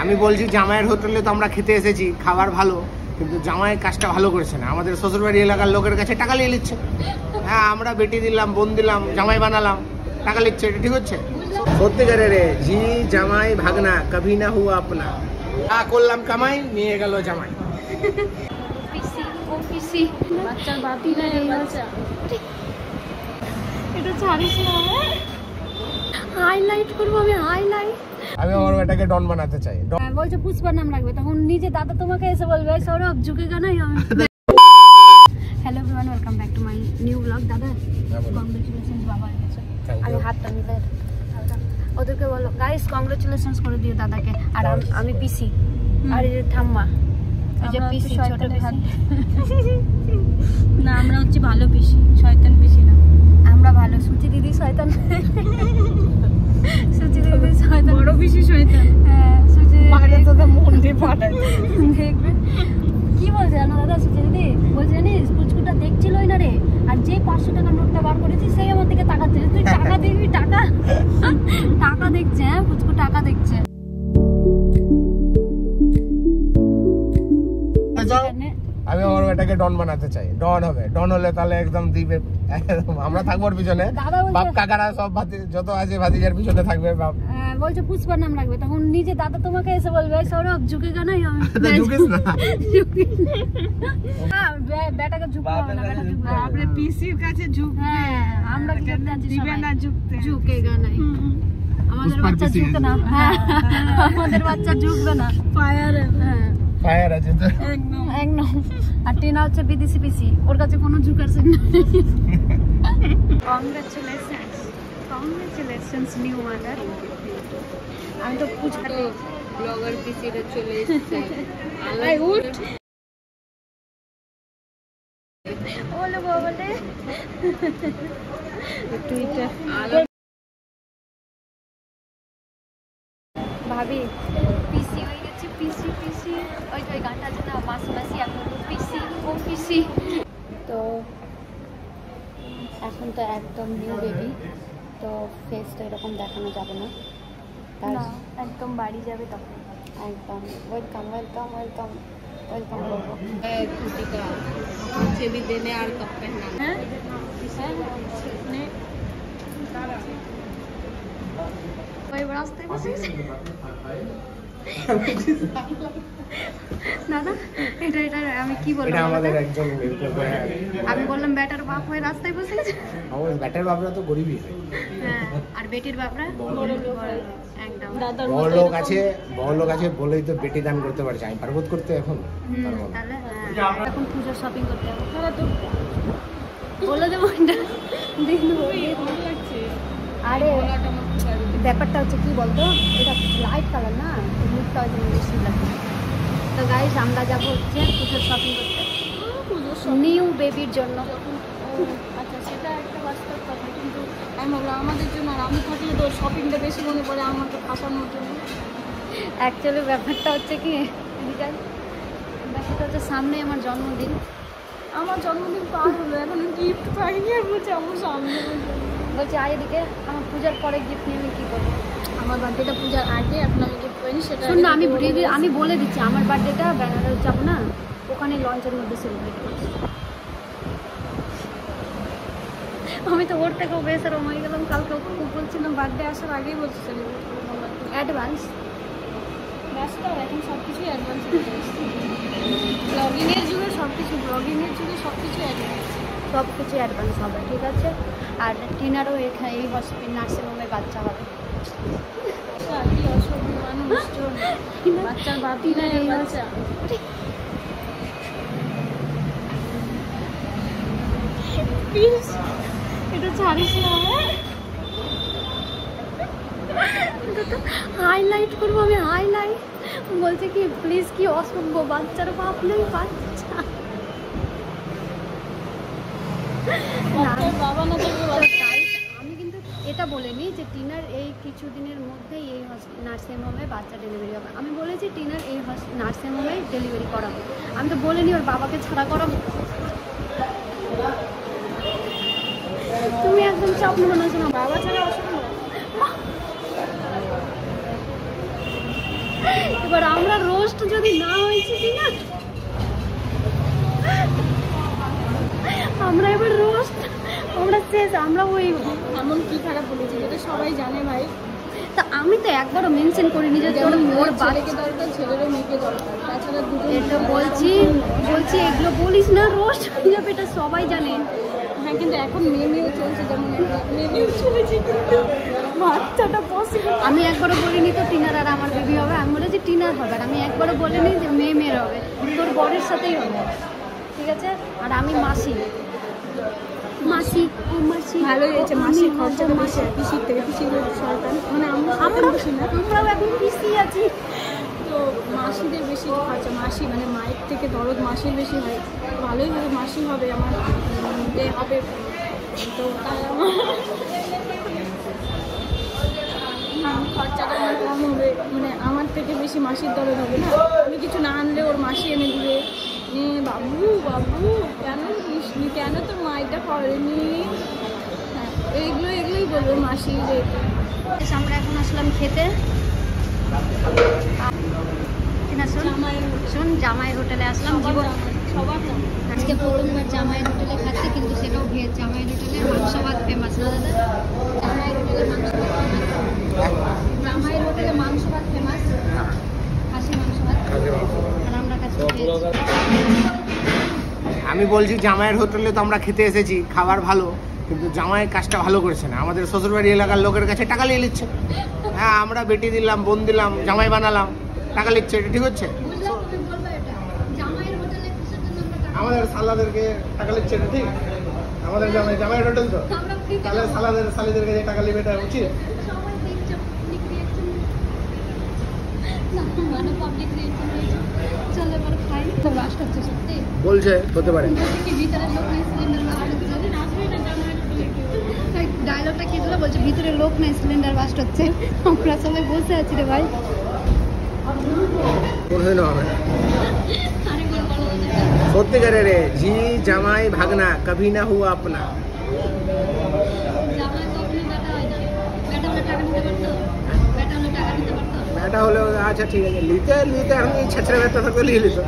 আমি বলছি জামাইয়ের হোটেলে তো আমরা খেতে এসেছি, খাবার ভালো, কিন্তু জামাইয়ের কাজটা ভালো করেছে না। আমাদের শ্বশুরবাড়ি এলাকার লোকের কাছে টাকা নিয়ে নিচ্ছে। হ্যাঁ, আমরা বেটি দিলাম, বোন দিলাম, জামাই বানালাম, টাকা নিচ্ছে, এটা ঠিক হচ্ছে? সত্যিকারে রে, ঝি জামাই ভাগনা কভি না হুয়া আপনা। করলাম কামাই, নিয়ে গেল জামাই। বাচ্চার বাপি না এই বাচ্চা, এটা ছাড়িস না। হাইলাইট করবো আমি, হাইলাইট। আমি আমার বেটাকে ডন বানাতে চাই। বলছে পুষ্পার নাম রাখবে, তখন নিজে দাদা তোমাকে এসে বলবে সৌরভ ঝুঁকেগা না। Hello everyone, welcome back to my new blog. দাদা কংগ্রেচুলেশনস, বাবা এনেছে। আমি হাতটা নিলে ওদেরকে বলো গাইস কংগ্রেচুলেশনস করে দিও দাদাকে। আর আমি পিসি, আর এই ঠাম্মা, এই যে পিসি, ছোট পিসি না, আমরা হচ্ছে ভালো পিসি, শয়তান পিসি না আমরা, ভালো। সুচি দিদি শয়তান, সুচি দিদি শয়তান, বড় পিসি শয়তান। হ্যাঁ, সুচি দিদি তোদের মন দিয়ে পাঠায় দেখবে কি বলছে জানো দাদা? সুচি দিদি বলছে জানিস পুচকুটা দেখছিলই না রে, আর যে 500 টাকার নোটটা বার করেছি সেই আমার দিকে তাকাচ্ছে। তুই টাকা দেখবি, টাকা টাকা দেখছে। হ্যাঁ, পুচকু টাকা দেখছে। আমি আমার বেটাকে ডন বানাতে চাই। ডন হবে, ডন হলে তাহলে একদম দিবে, আমরা থাকবো ওর পিছনে, বাপ কাকারা সব যত আছে ভাতিজার পিছনে থাকবে। বাপ বলছে পুষ্পার নাম রাখবে, তখন নিজে দাদা তোমাকে এসে বলবে সৌরভ ঝুঁকেগা না। ঝুঁকিস না, বেটাকে ঝুঁকবে না, বেটা ঝুঁকবে আপনি পিসির কাছে ঝুঁকবে। হ্যাঁ, আমরা কি করতে যাচ্ছি, দিবে না ঝুঁকতে, ঝুঁকেগা না। আমাদের বাচ্চা ঝুঁকে না। হ্যাঁ, আমাদের বাচ্চা ঝুঁকবে না। ফায়ার, হ্যাঁ ফায়ার আছে তো একদম একদম। আর টিনা হচ্ছে বিদেশি পিসি, ওর কাছে কোনো ঝুঁকার সিন নেই। Congratulations, congratulations new mother. আমি তো পুচকাতে ব্লগার পিসিটা চলে এসেছে। আই উঠ বলে বলে টুইটার ভাবি পিসি হয়ে গেছে, পিসি পিসি। ওই তো গানটা আছে না, মাসি মাসি এখন পিসি, ও পিসি। তো এখন তো একদম নিউ বেবি, তো ফেস তো এরকম দেখানো যাবে না, তার একদম বাড়ি যাবে তখন একদম ওয়েলকাম ওয়েলকাম ওয়েলকাম ওয়েলকাম করবো। मुझे भी देने और कब पहना है भाई रास्ते बसे দাদা। এটা এটা আমি কি বলবো, এটা আমাদের একজন, আমি বললাম বেটার বাপ হয়ে রাস্তায় বসে গেছে। বেটার বাপরা তো গরিবই হয়। হ্যাঁ, আর বেটির বাপরা বড় লোক। একদম বড় লোক আছে, বড় লোক আছে বলেই তো বেটি দান করতে পারছে। আমি পারবো করতে এখন? তাহলে এখন পুজোর শপিং করতে হবে, বলে দেবো। আরে ব্যাপারটা হচ্ছে কি বলতো, এটা লাইট কালার না, লুকটা হয়তো বেশি লাগবে। তো গাইস আমরা যাবো হচ্ছে পুজোর শপিং করতে নিউ বেবির জন্য। আচ্ছা, সেটা একটা বাস্তব কথা, কিন্তু আমি ভাবলাম আমাদের জন্য, আর আমি থাকলে তো শপিংটা বেশি মনে পড়ে আমাকে ফাঁসানোর জন্য। অ্যাকচুয়ালি ব্যাপারটা হচ্ছে কি, ব্যাপারটা হচ্ছে সামনে আমার জন্মদিন। আমার জন্মদিন পার হলো, এখন গিফট পাইনি, আর বলছে আমার সামনে বলছে আর এদিকে আমার পূজার পরে গিফট নিয়ে আমি কী করবো? আমার বার্থডেটা পূজার আগে, এখন আমি গিফট পাইনি। সেটা শুন না, আমি বলে দিচ্ছি, আমার বার্থডেটা ব্যানারে যাবো না, ওখানে লঞ্চের মধ্যে সেলিব্রেট করছি। আমি তো ওর থেকেও বেশারম হয়ে গেলাম। কালকে বলছিলাম বার্থডে আসার আগেই বলছি সেলিব্রেট করবো অ্যাডভান্স। ব্যস্ত এখন সব কিছুই অ্যাডভান্স হয়ে যাচ্ছে। ব্লগিংয়ের যুগে সব কিছু, ব্লগিংয়ের যুগে সব কিছু অ্যাডভান্স, সব কিছু অ্যাডভান্স হবে, ঠিক আছে? আর টিনারও এখানে এই হসপিটাল নার্সিংহোমে বাচ্চা হবে। কি অসভ্য মানুষ, বাচ্চার বাপি না এই বাচ্চা। এটা ছাড়িস না, হাইলাইট করবো আমি, হাইলাইট। বলছে কি প্লিজ, কি অসভ্য, বাচ্চার বাপ নেই, বাচ্চা বাবা না। আমি কিন্তু এটা বলিনি যে টিনার এই কিছুদিনের মধ্যেই এই নার্সিংহোমে বাচ্চা ডেলিভারি হবে। আমি বলেছি টিনার এই নার্সিংহোমে ডেলিভারি করাবো। আমি তো বলিনি ওর বাবাকে ছাড়া করাবো। তুমি একদম চাপ নেবো না, শোনো বাবা ছাড়া অসম্ভব। এবার আমরা রোস্ট যদি না হয়েছি কিনা, আমরা এবার রোস্ট আমরা শেষ। আমরা ওই এমন কি খারাপ বলেছি যেটা সবাই জানে ভাই। তা আমি তো একবারও মেনশন করিনি যে তোর মোর বাচ্চাকে দরকার, ছেলেরও মেয়েকে দরকার, তাছাড়া দুটো এটা বলছি এগুলো বলিস না, রোস্ট হয়ে যাবে, এটা সবাই জানে। হ্যাঁ, কিন্তু এখন মেয়েও চলছে, যেমন মেয়েও চলেছে, কিন্তু বাচ্চাটা পসিবল। আমি একবারও বলিনি তো টিনার আর আমার বেবি হবে, আমি বলেছি টিনার হবে, আর আমি একবারও বলিনি যে মেয়ের হবে, তোর বরের সাথেই হবে, ঠিক আছে? আর আমি মাসি ভালো হয়েছে, মাসি খরচা বেশি, পিসির থেকে পিসির সরকার, মানে আমরাও এখন পিসি আছি, তো মাসিদের বেশি খরচা, মাসি মানে মায়ের থেকে দরদ মাসির বেশি হয়। ভালোই হবে, মাসি হবে, আমার হবে, তো তাই আমার খরচাটা আমার কম হবে, মানে আমার থেকে বেশি মাসির দরদ হবে না। আমি কিছু না আনলে ওর মাসি এনে দিবে, বাবু কেন কৃষ্ণি, কেন তোর মাইটা করেনি, হ্যাঁ এগুলোই বলবো মাসি। আমরা এখন আসলাম খেতে, শোন জামাইয়ের হোটেলে আসলাম, জীবন সবার আজকে প্রথমবার জামাইয়ের হোটেলে খাচ্ছি, কিন্তু সেটাও ভেজ। জামাইয়ের হোটেলে মাংস ভাত ফেমাস না দাদা? জামাইয়ের হোটেলে মাংস ভাত ফেমাস, খাসি মাংস ভাত, আর আমরা খাচ্ছি ভেজ। আমি বলছি জামাইয়ের হোটেলে তো আমরা খেতে এসেছি, খাবার ভালো, কিন্তু জামাইয়ের কাজটা ভালো করেছে না। আমাদের শ্বশুরবাড়ি এলাকার লোকের কাছে টাকা নিয়ে নিচ্ছে। হ্যাঁ, আমরা বেটি দিলাম, বোন দিলাম, জামাই বানালাম, টাকা নিচ্ছে, এটা ঠিক হচ্ছে? আমাদের সালাদেরকে টাকা নিচ্ছে, এটা ঠিক? আমাদের জামাইয়ের হোটেল তো, তাহলে সালিদেরকে যে টাকা নেবে এটা উচিত? বলছে হতে পারে। ডায়লগটা কি ছিল? বলছে ভিতরে লোক নাই, সিলিন্ডার বাস্ট হচ্ছে, আমরা সবাই বসে আছি রে ভাই। সত্যিকারে রে, জি জামাই ভাগনা কভি না হুয়া আপনা। বেটা হলে আচ্ছা ঠিক আছে, নিতে আমি ছেঁচড়া বেটা থাকতে নিয়ে নিত।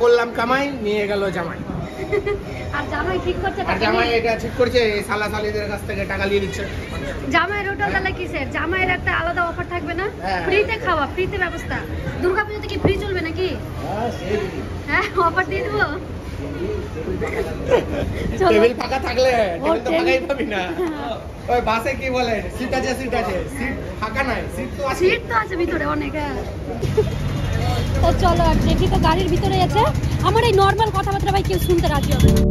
করলাম কামাই, নিয়ে গেল জামাই, আর জামাই ঠিক করছে, আর জামাই এটা ঠিক করছে, সালিদের কাছ থেকে টাকা নিয়ে নিচ্ছে। জামাইয়ের হোটেল তাহলে কিসের? জামাইয়ের একটা আলাদা অফার থাকবে না? হ্যাঁ। ফ্রিতে খাওয়া, ফ্রিতে ব্যবস্থা। দুর্গাপুজোতে কি ফ্রি চলবে নাকি? হ্যাঁ, অফার দিয়ে দেবো। টেবিল ফাঁকা থাকলে, টেবিল তো ফাঁকাই পাবি না। ওই বাসে কি বলে, সিট আছে, সিট ফাঁকা নাই, সিট তো আছে ভিতরে অনেক। তো চলো আর দেখি, তো গাড়ির ভিতরে আছে। আমার এই নর্মাল কথাবার্তা ভাই কেউ শুনতে রাজি হবে না।